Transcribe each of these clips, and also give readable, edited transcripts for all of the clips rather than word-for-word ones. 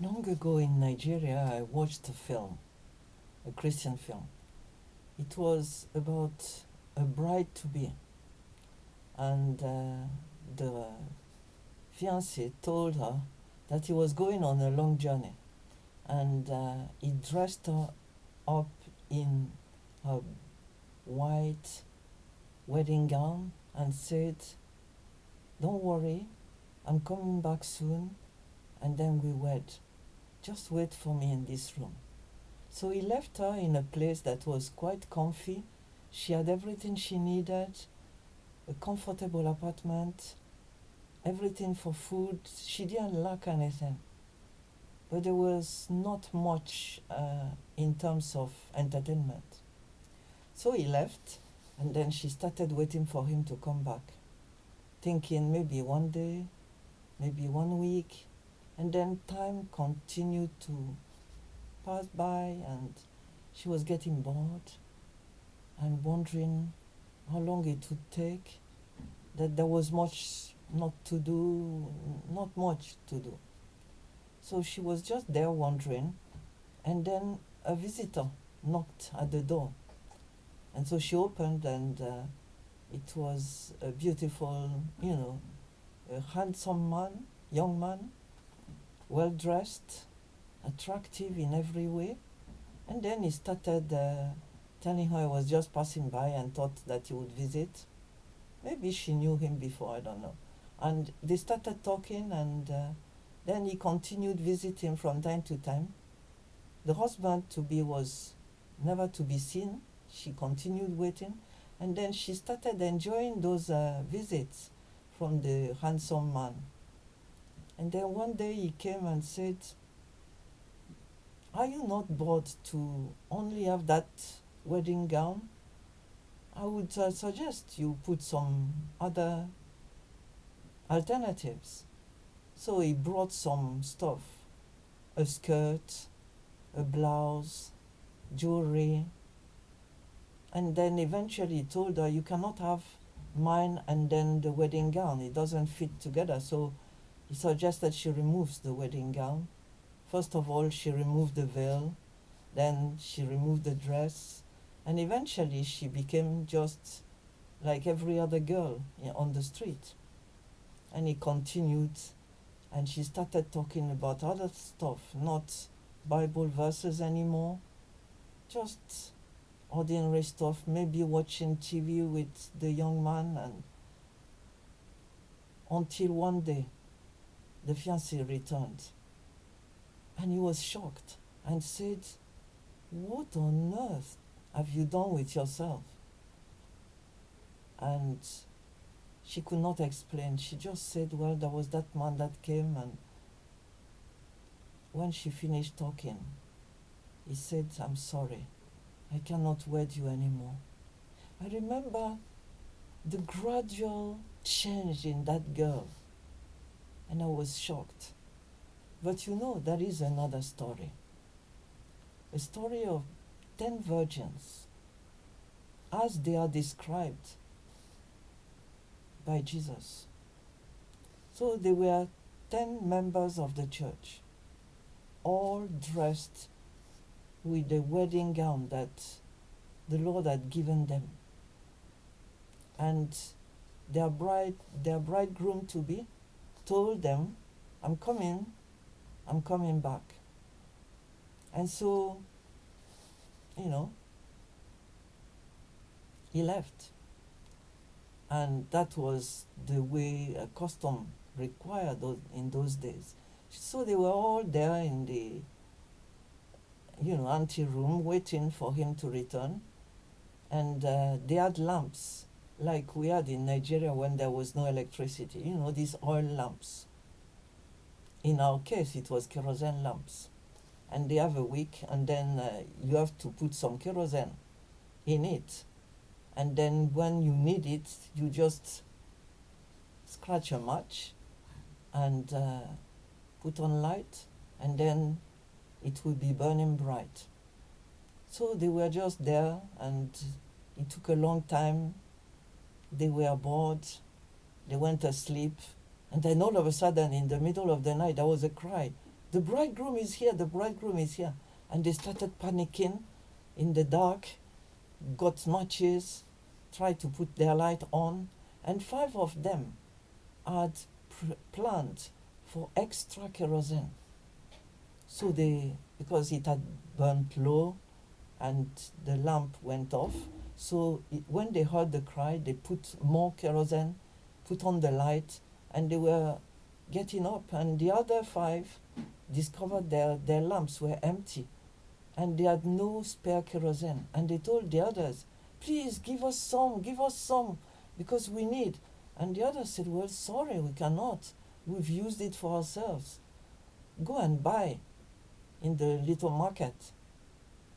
Long ago in Nigeria, I watched a film, a Christian film. It was about a bride to be, and the fiancé told her that he was going on a long journey, and he dressed her up in her white wedding gown and said, "Don't worry, I'm coming back soon, and then we wed. Just wait for me in this room." So he left her in a place that was quite comfy. She had everything she needed, a comfortable apartment, everything for food. She didn't lack anything. But there was not much in terms of entertainment. So he left, and then she started waiting for him to come back, thinking maybe one day, maybe 1 week, and then time continued to pass by, and she was getting bored and wondering how long it would take, that there was not much to do. So she was just there wondering, and then a visitor knocked at the door. And so she opened, and it was a beautiful, a handsome man, young man, well dressed, attractive in every way. And then he started telling her he was just passing by and thought that he would visit. Maybe she knew him before, I don't know. And they started talking, and then he continued visiting from time to time. The husband to be was never to be seen. She continued waiting, and then she started enjoying those visits from the handsome man. And then one day he came and said, "Are you not bored to only have that wedding gown? I would suggest you put some other alternatives." So he brought some stuff, a skirt, a blouse, jewelry, and then eventually he told her, "You cannot have mine and then the wedding gown. It doesn't fit together." So he suggested she removes the wedding gown. First of all, she removed the veil, then she removed the dress, and eventually she became just like every other girl on the street. And he continued, and she started talking about other stuff, not Bible verses anymore, just ordinary stuff, maybe watching TV with the young man, and until one day the fiancé returned, and he was shocked and said, "What on earth have you done with yourself?" And she could not explain. She just said, "Well, there was that man that came," and when she finished talking, he said, "I'm sorry, I cannot wed you anymore." I remember the gradual change in that girl, and I was shocked. But there is another story. A story of 10 virgins, as they are described by Jesus. So they were 10 members of the church, all dressed with the wedding gown that the Lord had given them. And their bridegroom to be told them, I'm coming back." And so, he left. And that was the way a custom required in those days. So they were all there in the anteroom waiting for him to return. And they had lamps like we had in Nigeria when there was no electricity, these oil lamps. In our case, it was kerosene lamps. And they have a wick, and then you have to put some kerosene in it. And then when you need it, you just scratch a match and put on light, and then it will be burning bright. So they were just there, and it took a long time. They were bored. They went asleep. And then all of a sudden, in the middle of the night, there was a cry, The bridegroom is here, the bridegroom is here. And they started panicking in the dark, got matches, tried to put their light on, and 5 of them had planned for extra kerosene. So because it had burnt low and the lamp went off, so when they heard the cry, they put more kerosene, put on the light, and they were getting up. And the other 5 discovered their lamps were empty and they had no spare kerosene. And they told the others, please give us some, because we need. And the others said, well, sorry, we cannot. We've used it for ourselves. Go and buy in the little market.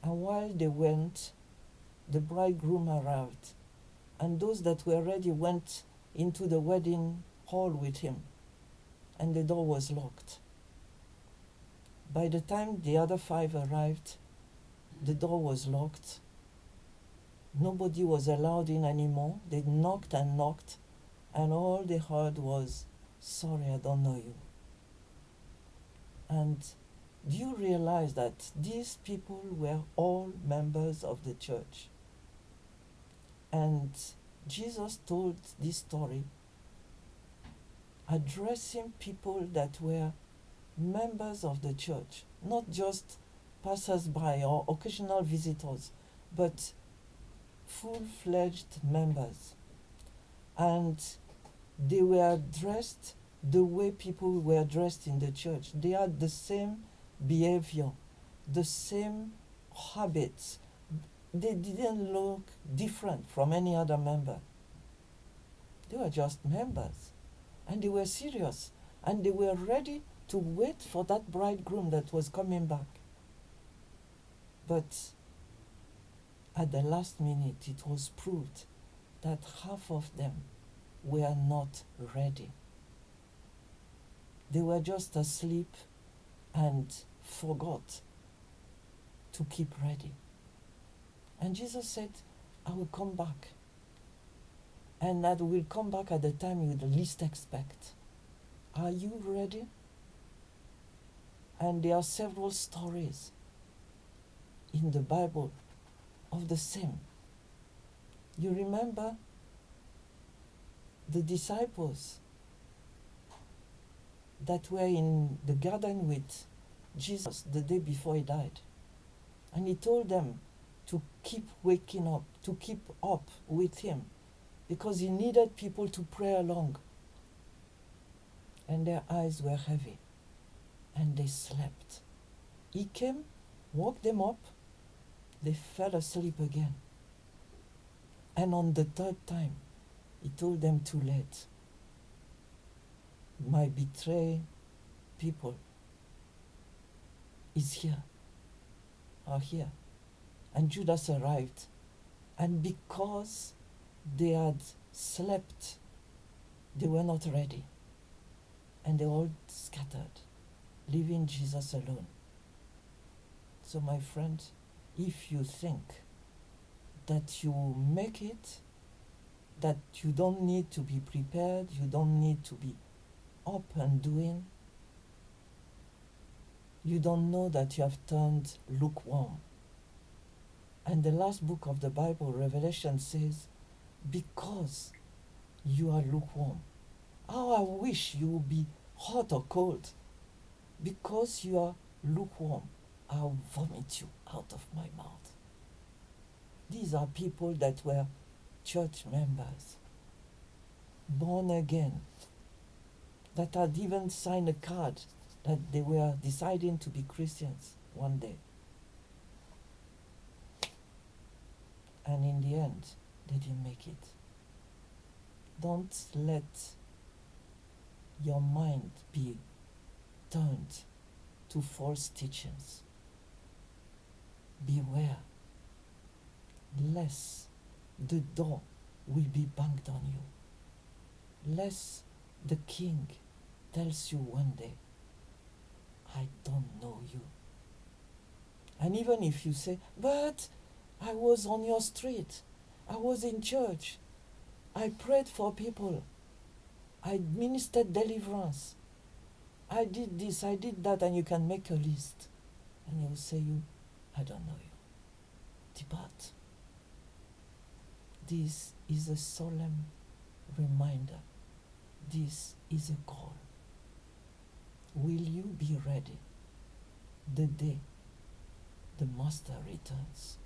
And while they went, the bridegroom arrived. And those that were ready went into the wedding hall with him. And the door was locked. By the time the other 5 arrived, the door was locked. Nobody was allowed in anymore. They knocked, and all they heard was, sorry, I don't know you. And do you realize that these people were all members of the church? And Jesus told this story addressing people that were members of the church, not just passers-by or occasional visitors, but full-fledged members. And they were dressed the way people were dressed in the church. They had the same behavior, the same habits. They didn't look different from any other member. They were just members. And they were serious. And they were ready to wait for that bridegroom that was coming back. But at the last minute, it was proved that half of them were not ready. They were just asleep and forgot to keep ready. And Jesus said, I will come back. And I will come back at the time you least expect. Are you ready? And there are several stories in the Bible of the same. You remember the disciples that were in the garden with Jesus the day before he died. And he told them to keep waking up, to keep up with him, because he needed people to pray along. And their eyes were heavy, and they slept. He came, woke them up, they fell asleep again. And on the 3rd time, he told them too late. My betray people is here, are here. And Judas arrived. And because they had slept, they were not ready. And they all scattered, leaving Jesus alone. So my friend, if you think that you make it, that you don't need to be prepared, you don't need to be up and doing, you don't know that you have turned lukewarm. And the last book of the Bible, Revelation, says, because you are lukewarm. How I wish you would be hot or cold. Because you are lukewarm, I'll vomit you out of my mouth. These are people that were church members, born again, that had even signed a card that they were deciding to be Christians one day. And in the end, they didn't make it. Don't let your mind be turned to false teachings. Beware, lest the door will be banged on you. Lest the king tells you one day, I don't know you. And even if you say, but I was on your street, I was in church, I prayed for people, I ministered deliverance. I did this, I did that, and you can make a list. And he'll say you, I don't know you. Depart. This is a solemn reminder. This is a call. Will you be ready the day the Master returns?